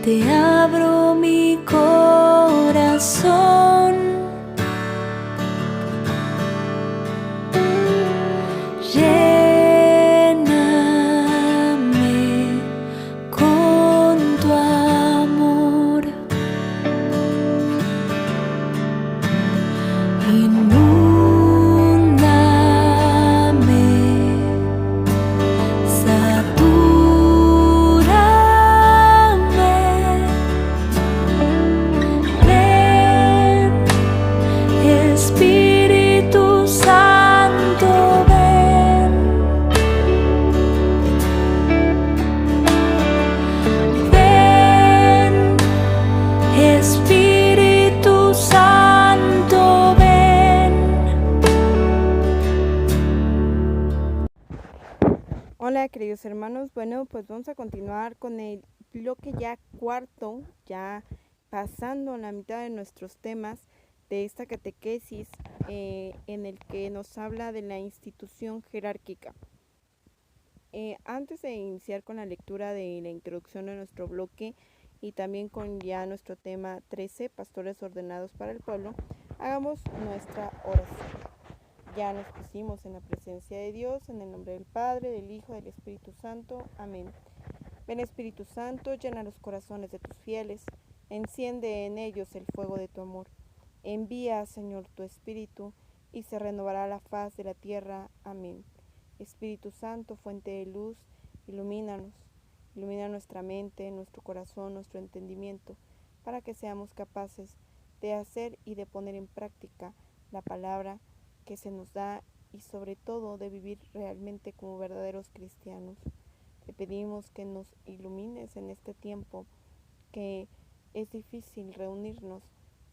te abro mi corazón. Lléname con tu amor. Inúndame, satúrame. Ven, Espíritu Santo, ven. Ven, Espíritu Santo, ven. Hola queridos hermanos, bueno, pues vamos a continuar con el bloque ya cuarto, ya pasando la mitad de nuestros temas de esta catequesis en el que nos habla de la institución jerárquica. Antes de iniciar con la lectura de la introducción de nuestro bloque y también con ya nuestro tema 13, pastores ordenados para el pueblo, hagamos nuestra oración. Ya nos pusimos en la presencia de Dios, en el nombre del Padre, del Hijo, del Espíritu Santo. Amén. Ven Espíritu Santo, llena los corazones de tus fieles, enciende en ellos el fuego de tu amor. Envía, Señor, tu Espíritu, y se renovará la faz de la tierra. Amén. Espíritu Santo, fuente de luz, ilumínanos, ilumina nuestra mente, nuestro corazón, nuestro entendimiento, para que seamos capaces de hacer y de poner en práctica la palabra que se nos da y sobre todo de vivir realmente como verdaderos cristianos. Te pedimos que nos ilumines en este tiempo, que es difícil reunirnos,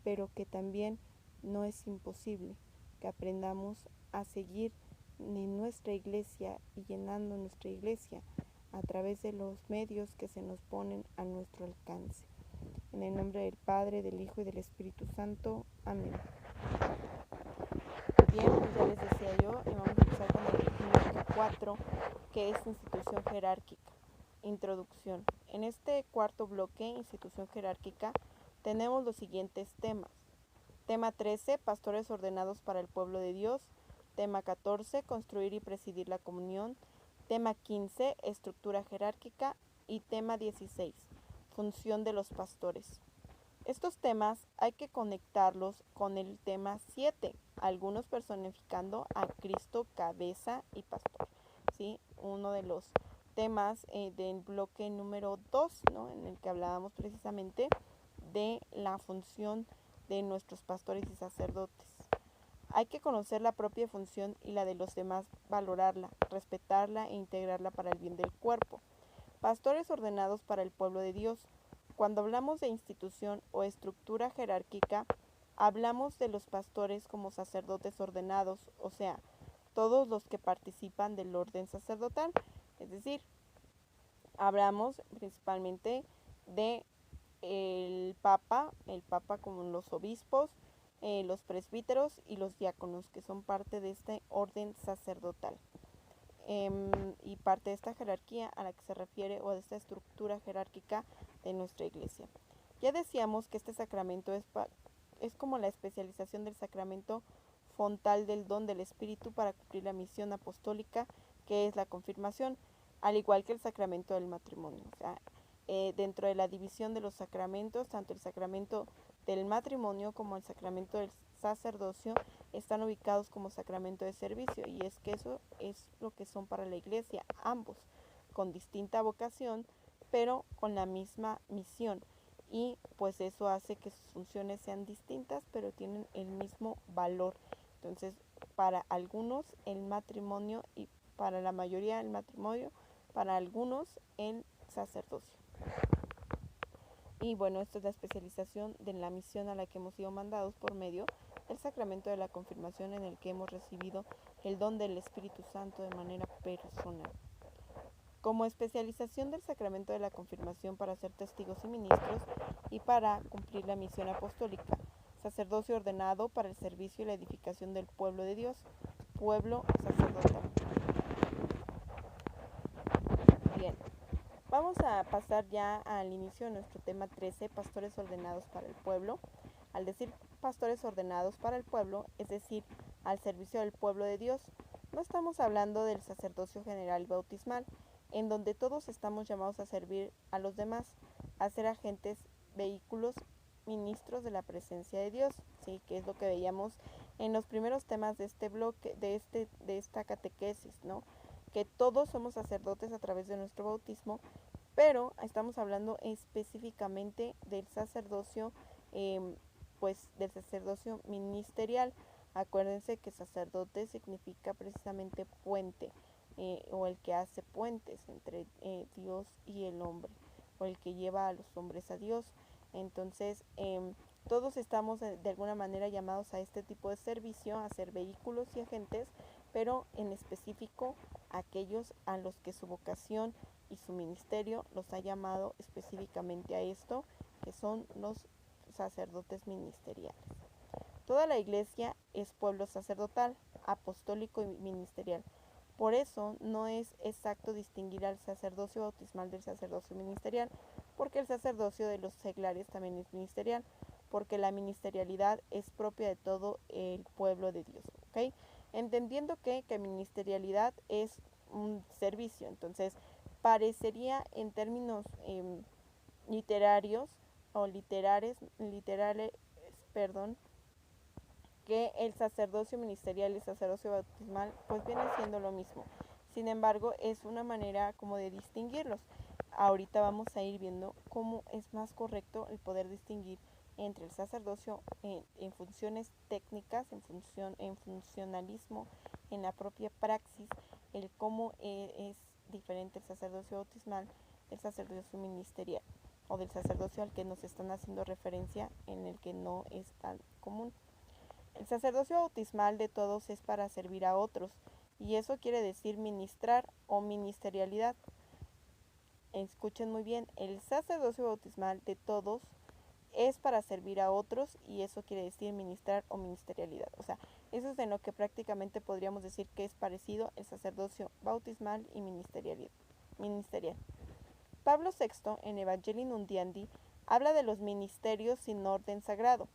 pero que también no es imposible, que aprendamos a seguir en nuestra iglesia y llenando nuestra iglesia a través de los medios que se nos ponen a nuestro alcance. En el nombre del Padre, del Hijo y del Espíritu Santo. Amén. Bien, pues ya les decía yo, y vamos a empezar con el bloque 4, que es institución jerárquica. Introducción. En este cuarto bloque, institución jerárquica, tenemos los siguientes temas. Tema 13, pastores ordenados para el pueblo de Dios. Tema 14, construir y presidir la comunión. Tema 15, estructura jerárquica. Y tema 16, función de los pastores. Estos temas hay que conectarlos con el tema 7, algunos personificando a Cristo, cabeza y pastor, ¿sí? Uno de los temas del bloque número 2, ¿no? En el que hablábamos precisamente de la función de nuestros pastores y sacerdotes. Hay que conocer la propia función y la de los demás, valorarla, respetarla e integrarla para el bien del cuerpo. Pastores ordenados para el pueblo de Dios. Cuando hablamos de institución o estructura jerárquica, hablamos de los pastores como sacerdotes ordenados, o sea, todos los que participan del orden sacerdotal. Es decir, hablamos principalmente de el Papa como los obispos, los presbíteros y los diáconos, que son parte de este orden sacerdotal. Y parte de esta jerarquía a la que se refiere, o de esta estructura jerárquica de nuestra iglesia. Ya decíamos que este sacramento es como la especialización del sacramento fontal del don del Espíritu para cumplir la misión apostólica, que es la confirmación, al igual que el sacramento del matrimonio. O sea, dentro de la división de los sacramentos, tanto el sacramento del matrimonio como el sacramento del sacerdocio están ubicados como sacramento de servicio, y es que eso es lo que son para la iglesia, ambos con distinta vocación pero con la misma misión, y pues eso hace que sus funciones sean distintas pero tienen el mismo valor. Entonces, para algunos el matrimonio, y para la mayoría el matrimonio, para algunos el sacerdocio. Y bueno, esto es la especialización de la misión a la que hemos sido mandados por medio del sacramento de la confirmación, en el que hemos recibido el don del Espíritu Santo de manera personal. Como especialización del sacramento de la confirmación para ser testigos y ministros y para cumplir la misión apostólica, sacerdocio ordenado para el servicio y la edificación del pueblo de Dios, pueblo sacerdotal. Bien, vamos Vamos a pasar ya al inicio de nuestro tema 13, pastores ordenados para el pueblo. Al decir pastores ordenados para el pueblo, es decir, al servicio del pueblo de Dios, no estamos hablando del sacerdocio general y bautismal, en donde todos estamos llamados a servir a los demás, a ser agentes, vehículos, ministros de la presencia de Dios, ¿sí? Que es lo que veíamos en los primeros temas de este bloque, de esta catequesis, ¿no? Que todos somos sacerdotes a través de nuestro bautismo, pero estamos hablando específicamente del sacerdocio, pues del sacerdocio ministerial. Acuérdense que sacerdote significa precisamente puente, o el que hace puentes entre Dios y el hombre, o el que lleva a los hombres a Dios. Entonces, todos estamos de alguna manera llamados a este tipo de servicio, a ser vehículos y agentes, pero en específico aquellos a los que su vocación y su ministerio los ha llamado específicamente a esto, que son los sacerdotes ministeriales. Toda la iglesia es pueblo sacerdotal, apostólico y ministerial. Por eso no es exacto distinguir al sacerdocio bautismal del sacerdocio ministerial, porque el sacerdocio de los seglares también es ministerial, porque la ministerialidad es propia de todo el pueblo de Dios, ¿ok? Entendiendo que ministerialidad es un servicio, entonces parecería en términos literarios o literales, que el sacerdocio ministerial y el sacerdocio bautismal pues vienen siendo lo mismo. Sin embargo, es una manera como de distinguirlos. Ahorita vamos a ir viendo cómo es más correcto el poder distinguir entre el sacerdocio en funciones técnicas, en funcionalismo, en la propia praxis, el cómo es diferente el sacerdocio bautismal del sacerdocio ministerial, o del sacerdocio al que nos están haciendo referencia, en el que no es tan común. El sacerdocio bautismal de todos es para servir a otros, y eso quiere decir ministrar o ministerialidad. Escuchen muy bien, el sacerdocio bautismal de todos es para servir a otros, y eso quiere decir ministrar o ministerialidad. O sea, eso es en lo que prácticamente podríamos decir que es parecido el sacerdocio bautismal y ministerial. Pablo VI, en Evangelii Nuntiandi, habla de los ministerios sin orden sagrado,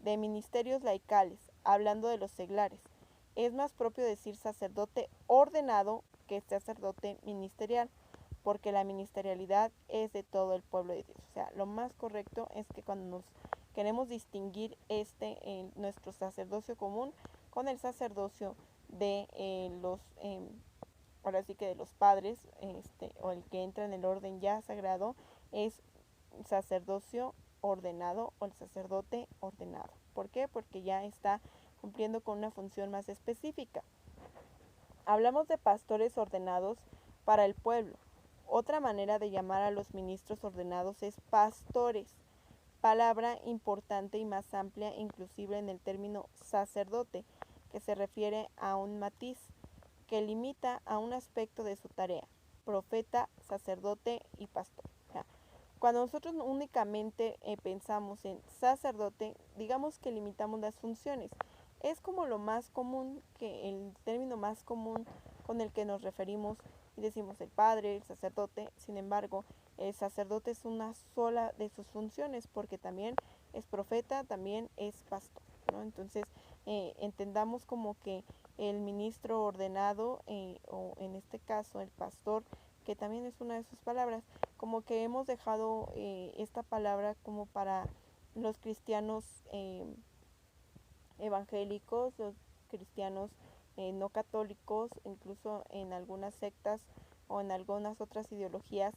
de ministerios laicales, hablando de los seglares. Es más propio decir sacerdote ordenado que sacerdote ministerial, porque la ministerialidad es de todo el pueblo de Dios. O sea, lo más correcto es que cuando nos queremos distinguir nuestro sacerdocio común con el sacerdocio de ahora sí que de los padres, o el que entra en el orden ya sagrado, es sacerdocio ordenado o el sacerdote ordenado. ¿Por qué? Porque ya está cumpliendo con una función más específica. Hablamos de pastores ordenados para el pueblo. Otra manera de llamar a los ministros ordenados es pastores, palabra importante y más amplia inclusive en el término sacerdote, que se refiere a un matiz que limita a un aspecto de su tarea: profeta, sacerdote y pastor. Cuando nosotros únicamente pensamos en sacerdote, digamos que limitamos las funciones. Es como lo más común, que el término más común con el que nos referimos y decimos el padre, el sacerdote. Sin embargo, el sacerdote es una sola de sus funciones, porque también es profeta, también es pastor, ¿no? Entonces, entendamos como que el ministro ordenado, o en este caso el pastor, que también es una de sus palabras, como que hemos dejado esta palabra como para los cristianos evangélicos, los cristianos no católicos, incluso en algunas sectas o en algunas otras ideologías,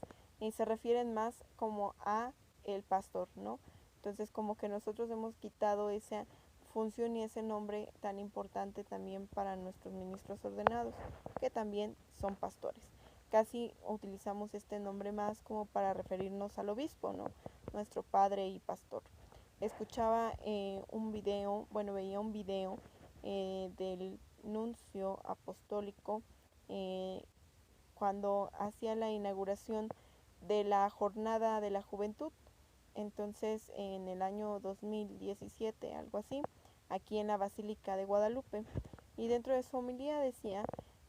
se refieren más como a el pastor, ¿no? Entonces como que nosotros hemos quitado esa función y ese nombre tan importante también para nuestros ministros ordenados, que también son pastores. Casi utilizamos este nombre más como para referirnos al obispo, ¿no? Nuestro padre y pastor. Escuchaba veía un video del nuncio apostólico cuando hacía la inauguración de la Jornada de la Juventud. Entonces, en el año 2017, algo así, aquí en la Basílica de Guadalupe. Y dentro de su homilía decía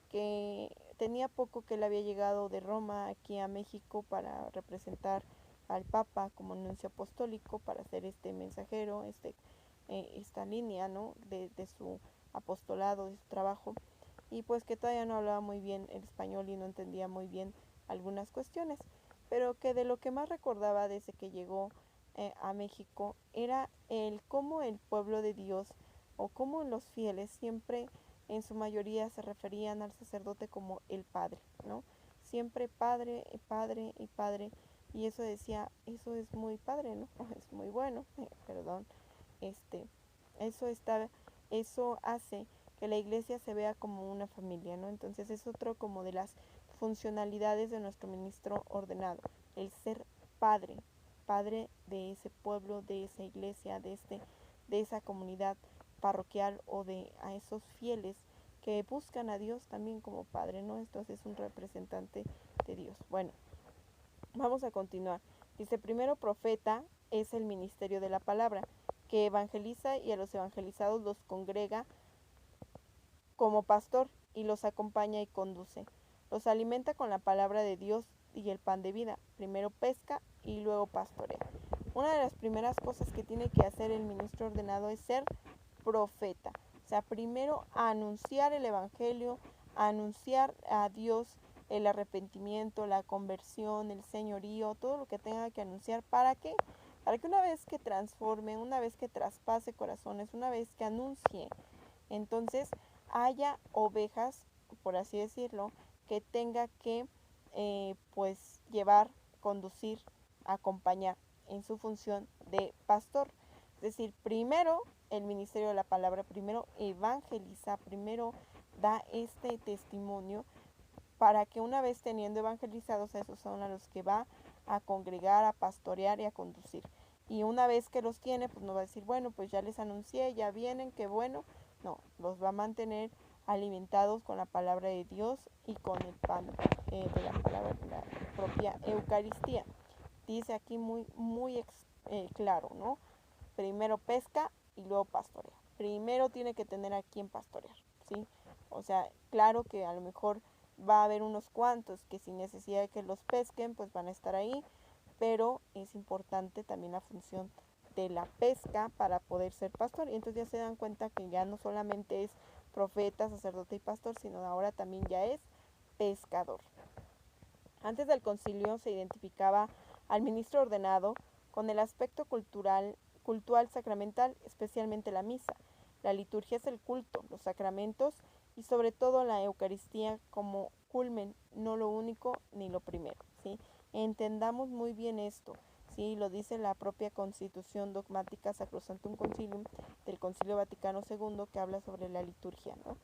que tenía poco que él había llegado de Roma aquí a México para representar al Papa como nuncio apostólico, para ser este mensajero, esta línea, ¿no?, de su apostolado, de su trabajo, y pues que todavía no hablaba muy bien el español y no entendía muy bien algunas cuestiones, pero que de lo que más recordaba desde que llegó a México era el cómo el pueblo de Dios o cómo los fieles siempre en su mayoría se referían al sacerdote como el padre, ¿no? Siempre padre, padre y padre, y eso decía, eso es muy padre, ¿no? Es muy bueno, perdón, este, eso está, eso hace que la iglesia se vea como una familia, ¿no? Entonces es otro como de las funcionalidades de nuestro ministro ordenado, el ser padre, padre de ese pueblo, de esa iglesia, de esa comunidad parroquial o de a esos fieles que buscan a Dios también como padre, ¿no? Entonces es un representante de Dios. Bueno, vamos a continuar. Dice, primero profeta es el ministerio de la palabra, que evangeliza y a los evangelizados los congrega como pastor y los acompaña y conduce. Los alimenta con la palabra de Dios y el pan de vida. Primero pesca y luego pastorea. Una de las primeras cosas que tiene que hacer el ministro ordenado es ser profeta. O sea, primero anunciar el evangelio, anunciar a Dios el arrepentimiento, la conversión, el señorío, todo lo que tenga que anunciar. ¿Para qué? Para que una vez que transforme, una vez que traspase corazones, una vez que anuncie, entonces haya ovejas, por así decirlo, que tenga que pues llevar, conducir, acompañar en su función de pastor. Es decir, primero el ministerio de la palabra, primero evangeliza, primero da este testimonio para que una vez teniendo evangelizados, a esos son a los que va a congregar, a pastorear y a conducir. Y una vez que los tiene, pues no va a decir, bueno, pues ya les anuncié, ya vienen, qué bueno. No, los va a mantener alimentados con la palabra de Dios y con el pan de la palabra, de la propia Eucaristía. Dice aquí muy claro, ¿no? Primero pesca y luego pastorea. Primero tiene que tener a quien pastorear, ¿sí? O sea, claro que a lo mejor va a haber unos cuantos que sin necesidad de que los pesquen, pues van a estar ahí, pero es importante también la función de la pesca para poder ser pastor. Y entonces ya se dan cuenta que ya no solamente es profeta, sacerdote y pastor, sino ahora también ya es pescador. Antes del concilio se identificaba al ministro ordenado con el aspecto cultural sacramental, especialmente la misa. La liturgia es el culto, los sacramentos y sobre todo la Eucaristía como culmen, no lo único ni lo primero, ¿sí? Entendamos muy bien esto, ¿sí? Lo dice la propia Constitución Dogmática Sacrosanctum Concilium del Concilio Vaticano II, que habla sobre la liturgia, ¿no?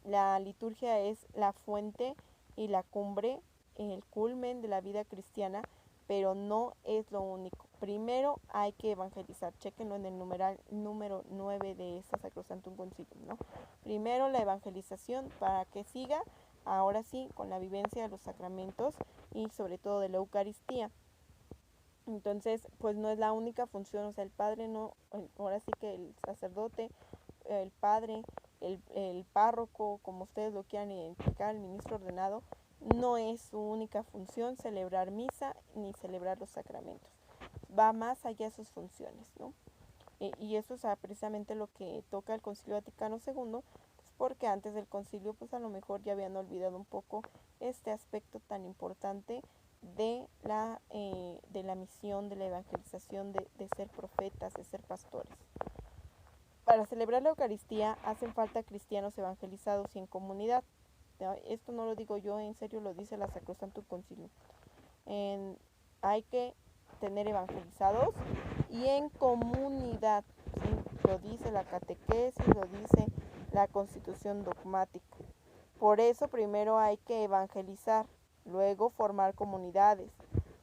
La liturgia es la fuente y la cumbre, el culmen de la vida cristiana, pero no es lo único. Primero hay que evangelizar, chéquenlo en el numeral número 9 de esta Sacrosanctum Concilium, ¿no? Primero la evangelización para que siga, ahora sí, con la vivencia de los sacramentos y sobre todo de la Eucaristía. Entonces, pues no es la única función, o sea, el padre no, ahora sí que el sacerdote, el padre, el párroco, como ustedes lo quieran identificar, el ministro ordenado, no es su única función celebrar misa ni celebrar los sacramentos. Va más allá de sus funciones, ¿no? Y eso es precisamente lo que toca el Concilio Vaticano II, pues porque antes del concilio pues a lo mejor ya habían olvidado un poco este aspecto tan importante de la misión, de la evangelización, de ser profetas, de ser pastores. Para celebrar la Eucaristía hacen falta cristianos evangelizados y en comunidad. Esto no lo digo yo, en serio lo dice la Sacrosanctum Concilium. Hay que tener evangelizados y en comunidad, ¿sí? Lo dice la catequesis, lo dice la Constitución Dogmática. Por eso primero hay que evangelizar, luego formar comunidades,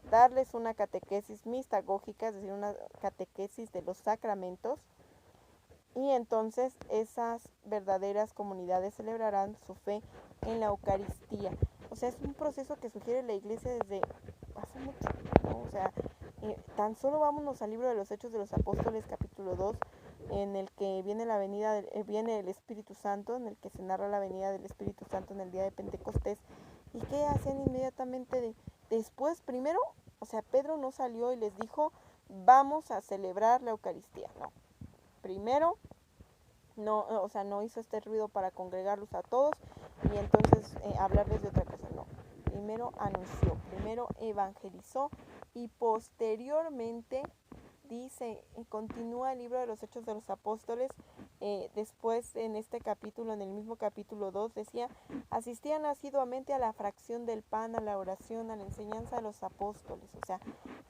darles una catequesis mistagógica, es decir, una catequesis de los sacramentos, y entonces esas verdaderas comunidades celebrarán su fe en la Eucaristía. O sea, es un proceso que sugiere la Iglesia desde hace mucho, ¿no? O sea, tan solo vámonos al libro de los Hechos de los Apóstoles, capítulo 2, en el que viene el Espíritu Santo, en el que se narra la venida del Espíritu Santo en el día de Pentecostés. ¿Y qué hacían inmediatamente después? Primero, o sea, Pedro no salió y les dijo, vamos a celebrar la Eucaristía, no. Primero, no, o sea, no hizo este ruido para congregarlos a todos y entonces hablarles de otra cosa, no. Primero anunció, primero evangelizó y posteriormente dice, continúa el libro de los Hechos de los Apóstoles, después en este capítulo, en el mismo capítulo 2, decía, asistían asiduamente a la fracción del pan, a la oración, a la enseñanza de los apóstoles, o sea,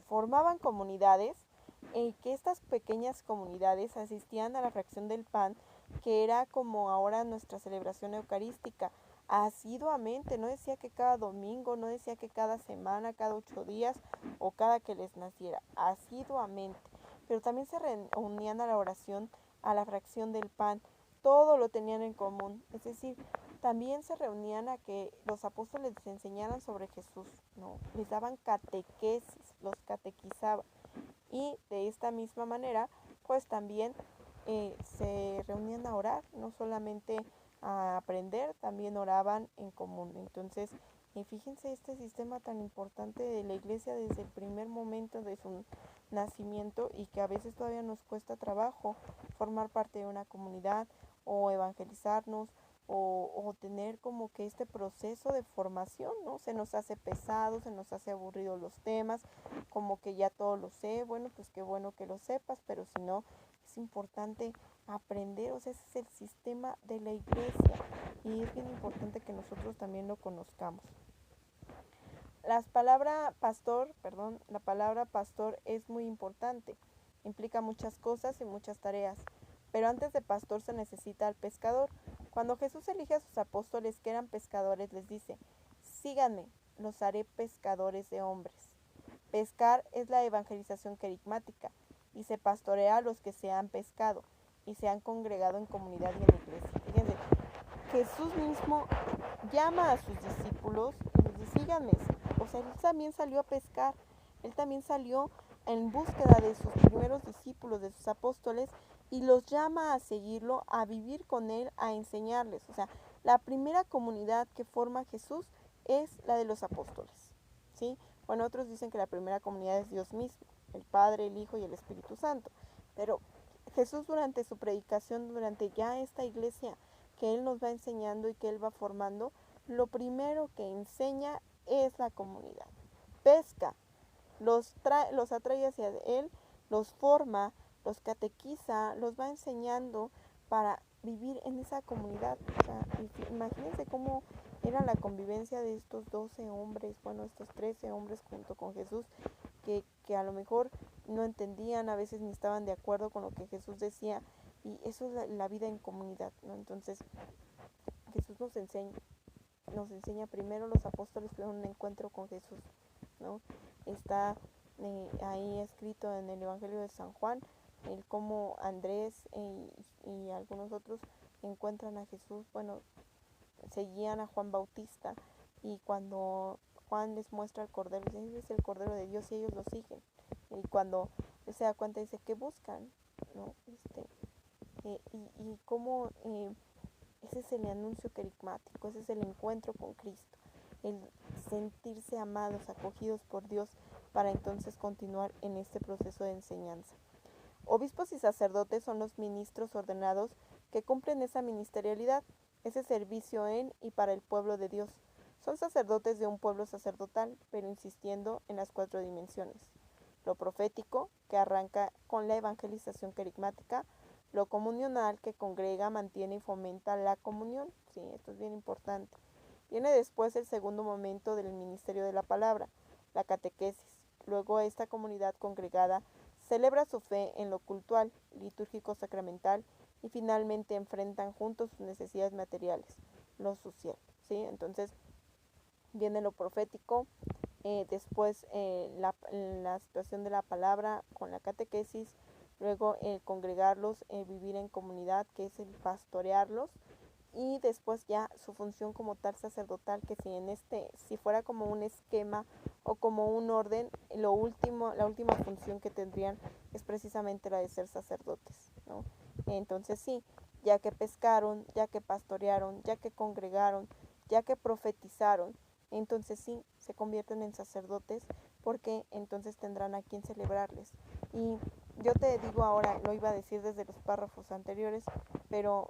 formaban comunidades, que estas pequeñas comunidades asistían a la fracción del pan, que era como ahora nuestra celebración eucarística, asiduamente, no decía que cada domingo, no decía que cada semana, cada 8 días o cada que les naciera, asiduamente, pero también se reunían a la oración, a la fracción del pan, todo lo tenían en común, es decir, también se reunían a que los apóstoles les enseñaran sobre Jesús, ¿no? Les daban catequesis, los catequizaban, y de esta misma manera, pues también se reunían a orar, no solamente a aprender, también oraban en común. Entonces, fíjense este sistema tan importante de la iglesia desde el primer momento de su nacimiento y que a veces todavía nos cuesta trabajo formar parte de una comunidad o evangelizarnos o tener como que este proceso de formación, ¿no? Se nos hace pesado, se nos hace aburrido los temas, como que ya todo lo sé, bueno, pues qué bueno que lo sepas, pero si no, es importante aprender, o sea, ese es el sistema de la iglesia y es bien importante que nosotros también lo conozcamos. La palabra pastor es muy importante, implica muchas cosas y muchas tareas, pero antes de pastor se necesita al pescador. Cuando Jesús elige a sus apóstoles que eran pescadores, les dice, síganme, los haré pescadores de hombres. Pescar es la evangelización querigmática y se pastorea a los que se han pescado y se han congregado en comunidad y en iglesia. Fíjense, Jesús mismo llama a sus discípulos y les dice, síganme. O sea, él también salió a pescar, él también salió en búsqueda de sus primeros discípulos, de sus apóstoles, y los llama a seguirlo, a vivir con él, a enseñarles. O sea, la primera comunidad que forma Jesús es la de los apóstoles, ¿sí? Bueno, otros dicen que la primera comunidad es Dios mismo, el Padre, el Hijo y el Espíritu Santo. Pero Jesús durante su predicación, durante ya esta iglesia que Él nos va enseñando y que Él va formando, lo primero que enseña es la comunidad. Pesca, los atrae hacia Él, los forma, los catequiza, los va enseñando para vivir en esa comunidad. O sea, imagínense cómo era la convivencia de estos 12 hombres, bueno, estos 13 hombres junto con Jesús, que a lo mejor no entendían, a veces ni estaban de acuerdo con lo que Jesús decía, y eso es la vida en comunidad, ¿no? Entonces, Jesús nos enseña primero los apóstoles tuvieron un encuentro con Jesús, ¿no? Está ahí escrito en el Evangelio de San Juan, el cómo Andrés y algunos otros encuentran a Jesús, bueno, seguían a Juan Bautista y cuando Juan les muestra el cordero, dice, es el cordero de Dios y ellos lo siguen. Y cuando él se da cuenta dice, ¿qué buscan? ¿No? Y cómo ese es el anuncio querigmático, ese es el encuentro con Cristo, el sentirse amados, acogidos por Dios para entonces continuar en este proceso de enseñanza. Obispos y sacerdotes son los ministros ordenados que cumplen esa ministerialidad, ese servicio en y para el pueblo de Dios. Son sacerdotes de un pueblo sacerdotal, pero insistiendo en las 4 dimensiones. Lo profético, que arranca con la evangelización querigmática, lo comunional, que congrega, mantiene y fomenta la comunión. Sí, esto es bien importante. Viene después el segundo momento del ministerio de la palabra, la catequesis. Luego esta comunidad congregada celebra su fe en lo cultual, litúrgico, sacramental y finalmente enfrentan juntos sus necesidades materiales, lo social. ¿Sí? Entonces viene lo profético, después la situación de la palabra con la catequesis, luego el congregarlos, vivir en comunidad, que es el pastorearlos, y después ya su función como tal sacerdotal, que si fuera como un esquema o como un orden, la última función que tendrían es precisamente la de ser sacerdotes. ¿no? Entonces sí, ya que pescaron, ya que pastorearon, ya que congregaron, ya que profetizaron, entonces sí, se convierten en sacerdotes porque entonces tendrán a quien celebrarles. Y yo te digo ahora, lo iba a decir desde los párrafos anteriores, pero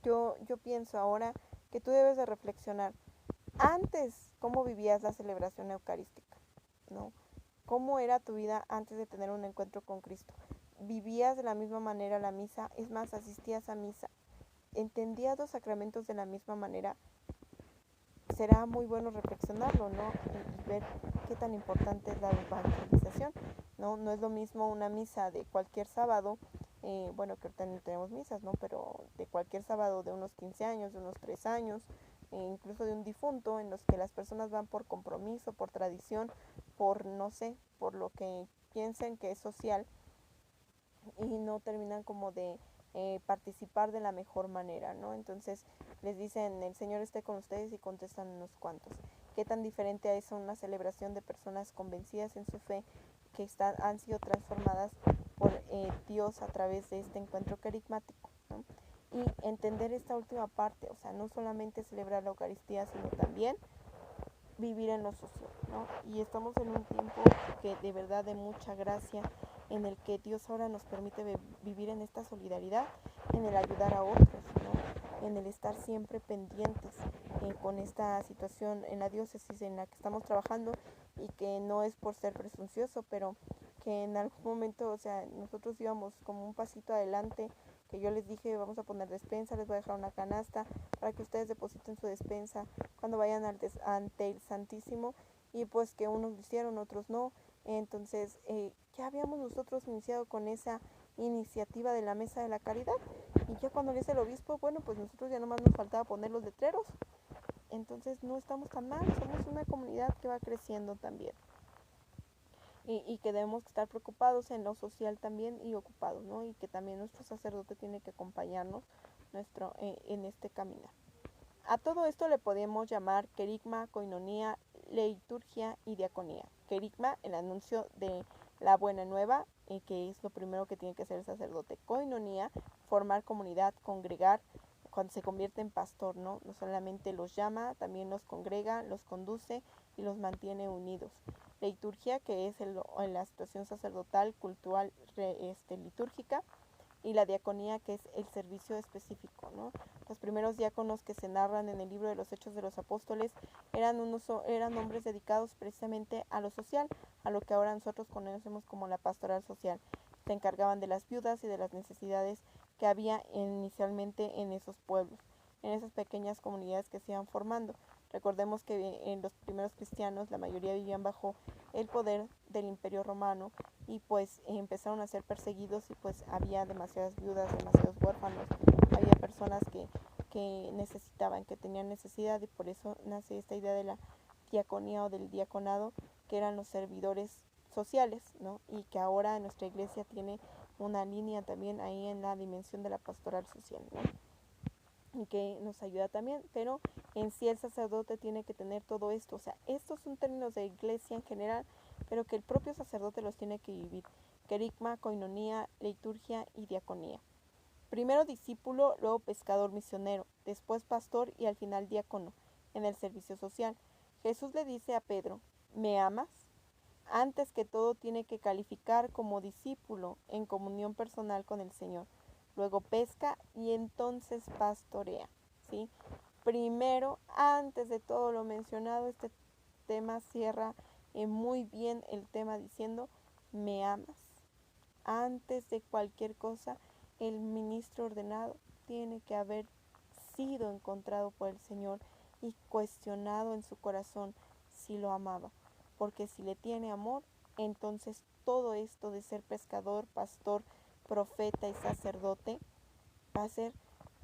yo pienso ahora que tú debes de reflexionar antes cómo vivías la celebración eucarística, ¿no? ¿Cómo era tu vida antes de tener un encuentro con Cristo? ¿Vivías de la misma manera la misa? Es más, asistías a misa. ¿Entendías los sacramentos de la misma manera? Será muy bueno reflexionarlo, ¿no? Y ver qué tan importante es la evangelización, ¿no? No es lo mismo una misa de cualquier sábado, bueno, que ahorita no tenemos misas, ¿no? Pero de cualquier sábado de unos 15 años, de unos 3 años, incluso de un difunto, en los que las personas van por compromiso, por tradición, por, no sé, por lo que piensen que es social, y no terminan como de participar de la mejor manera, ¿no? Entonces les dicen, el Señor esté con ustedes y contestan unos cuantos. ¿Qué tan diferente es una celebración de personas convencidas en su fe que han sido transformadas por Dios a través de este encuentro carismático, ¿no? Y entender esta última parte, o sea, no solamente celebrar la Eucaristía, sino también vivir en lo social, ¿no? Y estamos en un tiempo que de verdad de mucha gracia, en el que Dios ahora nos permite vivir en esta solidaridad, en el ayudar a otros, ¿no? En el estar siempre pendientes con esta situación en la diócesis en la que estamos trabajando, y que no es por ser presuncioso, pero que en algún momento, o sea, nosotros íbamos como un pasito adelante, que yo les dije, vamos a poner despensa, les voy a dejar una canasta para que ustedes depositen su despensa cuando vayan ante el Santísimo, y pues que unos lo hicieron, otros no. Entonces ya habíamos nosotros iniciado con esa iniciativa de la Mesa de la Caridad, y ya cuando le dice el obispo, bueno, pues nosotros ya nomás nos faltaba poner los letreros. Entonces no estamos tan mal, somos una comunidad que va creciendo también, y que debemos estar preocupados en lo social también y ocupados, ¿no? Y que también nuestro sacerdote tiene que acompañarnos en este caminar. A todo esto le podemos llamar querigma, coinonía, liturgia y diaconía. Querigma, el anuncio de la buena nueva, que es lo primero que tiene que hacer el sacerdote. Coinonía, formar comunidad, congregar, cuando se convierte en pastor, ¿no? No solamente los llama, también los congrega, los conduce y los mantiene unidos. Liturgia, que es la situación sacerdotal, cultural, litúrgica, y la diaconía, que es el servicio específico, ¿no? Los primeros diáconos que se narran en el libro de los Hechos de los Apóstoles eran hombres dedicados precisamente a lo social, a lo que ahora nosotros conocemos como la pastoral social. Se encargaban de las viudas y de las necesidades que había inicialmente en esos pueblos, en esas pequeñas comunidades que se iban formando. Recordemos que en los primeros cristianos la mayoría vivían bajo el poder del Imperio Romano, y pues empezaron a ser perseguidos, y pues había demasiadas viudas, demasiados huérfanos, había personas que necesitaban, que tenían necesidad, y por eso nace esta idea de la diaconía o del diaconado, que eran los servidores sociales, ¿no? Y que ahora nuestra iglesia tiene una línea también ahí en la dimensión de la pastoral social, ¿no? Y que nos ayuda también, pero en sí el sacerdote tiene que tener todo esto, o sea, estos son términos de iglesia en general, pero que el propio sacerdote los tiene que vivir: querigma, coinonía, liturgia y diaconía. Primero discípulo, luego pescador misionero, después pastor y al final diácono en el servicio social. Jesús le dice a Pedro: ¿me amas? Antes que todo tiene que calificar como discípulo en comunión personal con el Señor. Luego pesca y entonces pastorea, ¿sí? Primero, antes de todo lo mencionado, este tema cierra muy bien el tema diciendo: ¿me amas? Antes de cualquier cosa, el ministro ordenado tiene que haber sido encontrado por el Señor y cuestionado en su corazón si lo amaba. Porque si le tiene amor, entonces todo esto de ser pescador, pastor, profeta y sacerdote va a ser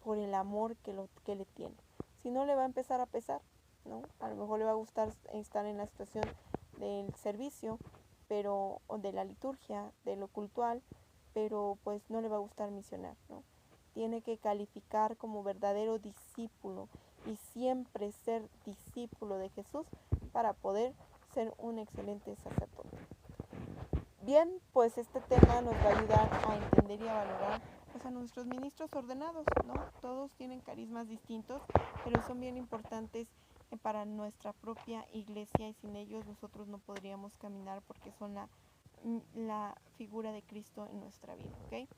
por el amor que le tiene. Si no, le va a empezar a pesar, ¿no? A lo mejor le va a gustar estar en la situación del servicio, pero, o de la liturgia, de lo cultual, pero pues no le va a gustar misionar, ¿no? Tiene que calificar como verdadero discípulo y siempre ser discípulo de Jesús para poder ser un excelente sacerdote. Bien, pues este tema nos va a ayudar a entender y a valorar pues, a nuestros ministros ordenados, ¿no? Todos tienen carismas distintos, pero son bien importantes para nuestra propia iglesia y sin ellos nosotros no podríamos caminar porque son la figura de Cristo en nuestra vida, ¿ok?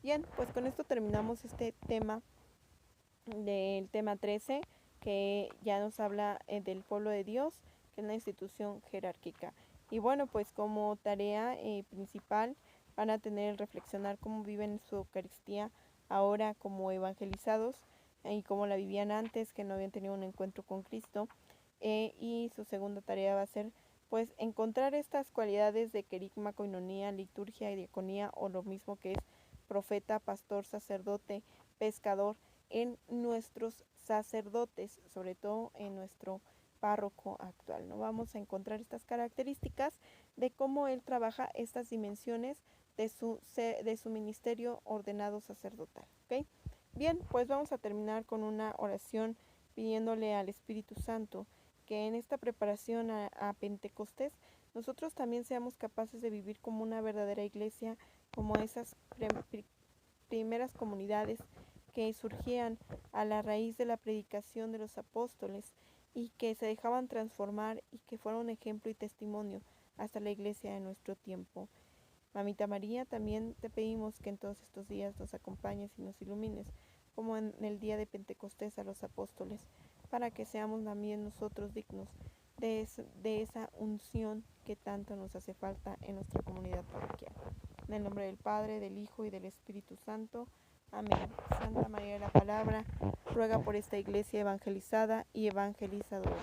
Bien, pues con esto terminamos este tema del tema 13, que ya nos habla del pueblo de Dios, que es una institución jerárquica. Y bueno, pues como tarea principal van a tener el reflexionar cómo viven su Eucaristía ahora como evangelizados y cómo la vivían antes, que no habían tenido un encuentro con Cristo. Y su segunda tarea va a ser pues encontrar estas cualidades de querigma, coinonía, liturgia y diaconía, o lo mismo que es profeta, pastor, sacerdote, pescador, en nuestros sacerdotes, sobre todo en nuestro párroco actual, ¿no? Vamos a encontrar estas características de cómo él trabaja estas dimensiones de su ministerio ordenado sacerdotal, ¿ok? Bien, pues vamos a terminar con una oración pidiéndole al Espíritu Santo que en esta preparación a Pentecostés nosotros también seamos capaces de vivir como una verdadera iglesia, como esas primeras comunidades que surgían a la raíz de la predicación de los apóstoles y que se dejaban transformar y que fueron ejemplo y testimonio hasta la iglesia de nuestro tiempo. Mamita María, también te pedimos que en todos estos días nos acompañes y nos ilumines, como en el día de Pentecostés a los apóstoles, para que seamos también nosotros dignos de esa unción que tanto nos hace falta en nuestra comunidad parroquial. En el nombre del Padre, del Hijo y del Espíritu Santo. Amén. Santa María de la Palabra, ruega por esta iglesia evangelizada y evangelizadora.